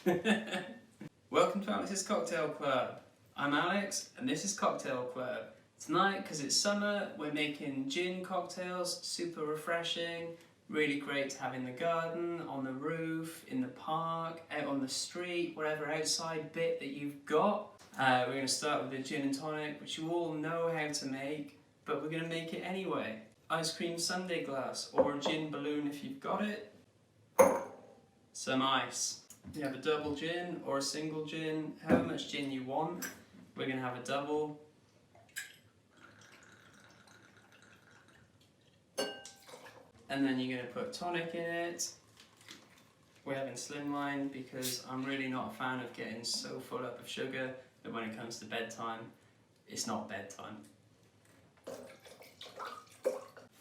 Welcome to Alex's Cocktail Club. I'm Alex and this is Cocktail Club. Tonight, because it's summer, we're making gin cocktails, super refreshing, really great to have in the garden, on the roof, in the park, out on the street, whatever outside bit that you've got. We're going to start with a gin and tonic, which you all know how to make, but we're going to make it anyway. Ice cream sundae glass, or a gin balloon if you've got it. Some ice. You have a double gin or a single gin, however much gin you want. We're going to have a double. And then you're going to put tonic in it. We're having slimline because I'm really not a fan of getting so full up of sugar that when it comes to bedtime, it's not bedtime.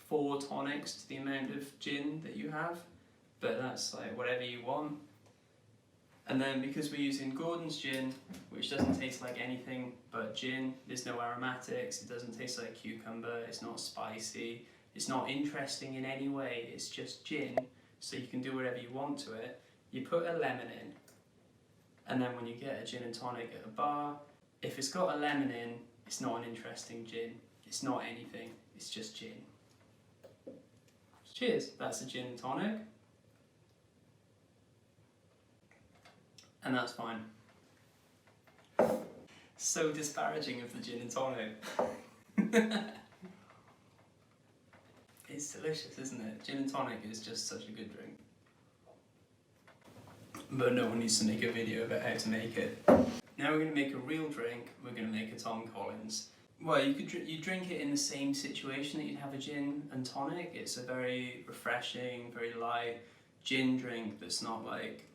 4 tonics to the amount of gin that you have, but that's like whatever you want. And then because we're using Gordon's gin, which doesn't taste like anything but gin, there's no aromatics, it doesn't taste like cucumber, it's not spicy, it's not interesting in any way, it's just gin, so you can do whatever you want to it. You put a lemon in, and then when you get a gin and tonic at a bar, if it's got a lemon in, it's not an interesting gin, it's not anything, it's just gin. Cheers, that's a gin and tonic. And that's fine. So disparaging of the gin and tonic. It's delicious, isn't it? Gin and tonic is just such a good drink. But no one needs to make a video about how to make it. Now we're going to make a real drink. We're going to make a Tom Collins. Well, you drink it in the same situation that you'd have a gin and tonic. It's a very refreshing, very light gin drink that's not like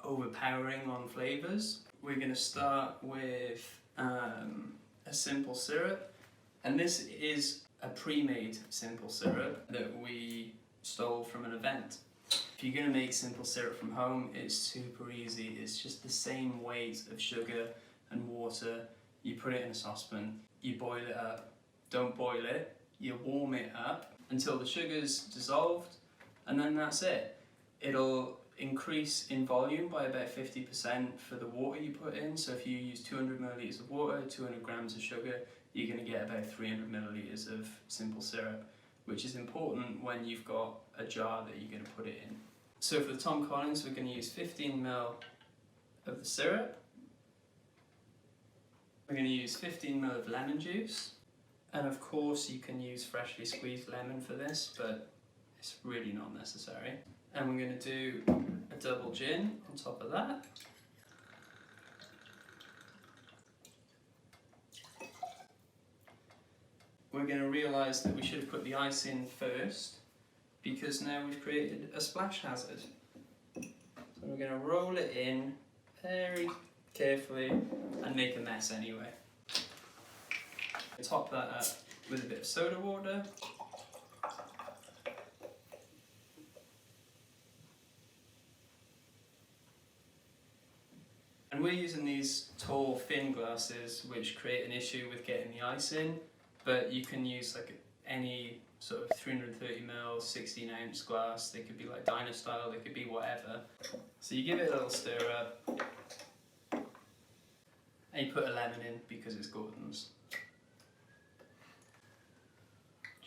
overpowering on flavours. We're going to start with a simple syrup, and this is a pre-made simple syrup that we stole from an event. If you're going to make simple syrup from home, it's super easy. It's just the same weight of sugar and water. You put it in a saucepan, you boil it up. Don't boil it, you warm it up until the sugar's dissolved, and then that's it. It'll increase in volume by about 50% for the water you put in. So if you use 200 milliliters of water, 200 grams of sugar, you're going to get about 300 milliliters of simple syrup, which is important when you've got a jar that you're going to put it in. So for the Tom Collins, we're going to use 15 ml of the syrup. We're going to use 15 ml of lemon juice. And of course you can use freshly squeezed lemon for this, but it's really not necessary. And we're going to do a double gin on top of that. We're going to realise that we should have put the ice in first, because now we've created a splash hazard. So we're going to roll it in very carefully and make a mess anyway. Top that up with a bit of soda water. And we're using these tall, thin glasses which create an issue with getting the ice in, but you can use like any sort of 330 ml, 16 ounce glass. They could be like diner style, they could be whatever. So you give it a little stir up, and you put a lemon in because it's Gordon's.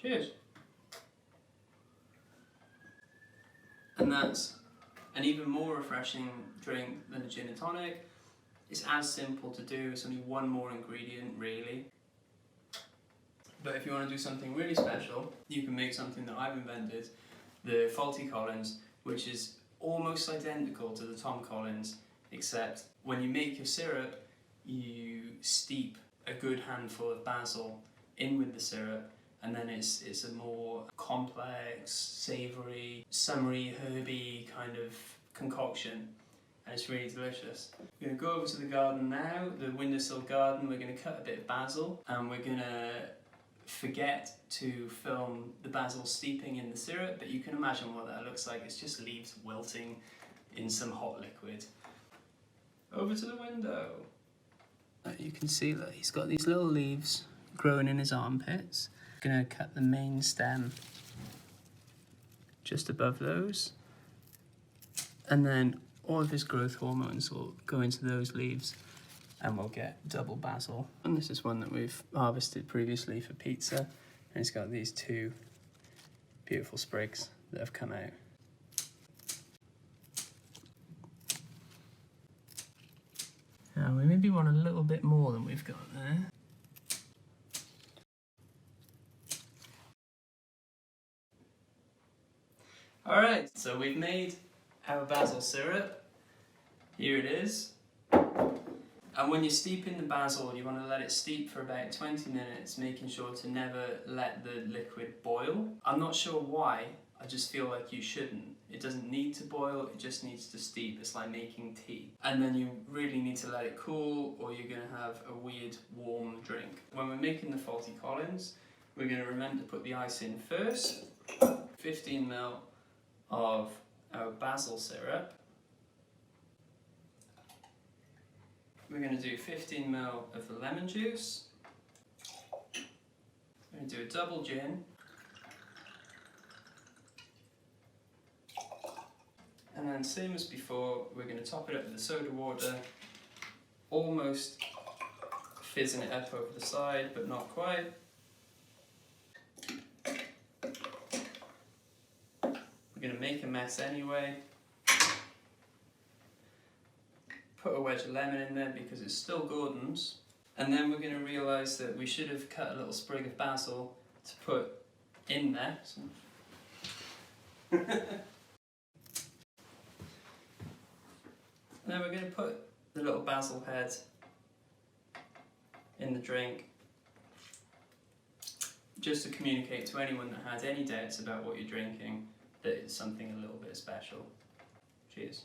Cheers! And that's an even more refreshing drink than a gin and tonic. It's as simple to do, it's only one more ingredient really. But if you want to do something really special, you can make something that I've invented, the Faulty Collins, which is almost identical to the Tom Collins, except when you make your syrup, you steep a good handful of basil in with the syrup, and then it's a more complex, savoury, summery, herby kind of concoction, and it's really delicious. We're going to go over to the garden now, the windowsill garden. We're going to cut a bit of basil, and we're going to forget to film the basil steeping in the syrup, but you can imagine what that looks like. It's just leaves wilting in some hot liquid. Over to the window. You can see that he's got these little leaves growing in his armpits. Gonna cut the main stem just above those, and then all of his growth hormones will go into those leaves and we'll get double basil. And this is one that we've harvested previously for pizza, and it's got these two beautiful sprigs that have come out. Now we maybe want a little bit more than we've got there. Alright, so we've made our basil syrup. Here it is. And when you're steeping the basil, you want to let it steep for about 20 minutes, making sure to never let the liquid boil. I'm not sure why, I just feel like you shouldn't. It doesn't need to boil, it just needs to steep. It's like making tea. And then you really need to let it cool, or you're going to have a weird warm drink. When we're making the Faulty Collins, we're going to remember to put the ice in first. 15 ml of our basil syrup. We're going to do 15 ml of the lemon juice. We're going to do a double gin. And then same as before, we're going to top it up with the soda water, almost fizzing it up over the side, but not quite. We're going to make a mess anyway. Put a wedge of lemon in there because it's still Gordon's. And then we're going to realise that we should have cut a little sprig of basil to put in there. Now we're going to put the little basil head in the drink, just to communicate to anyone that has any doubts about what you're drinking that it's something a little bit special. Cheers.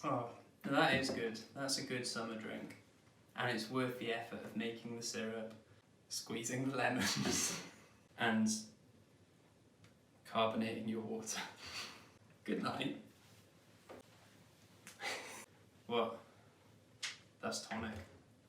Oh, that is good. That's a good summer drink. And it's worth the effort of making the syrup, squeezing the lemons, and carbonating your water. Good night.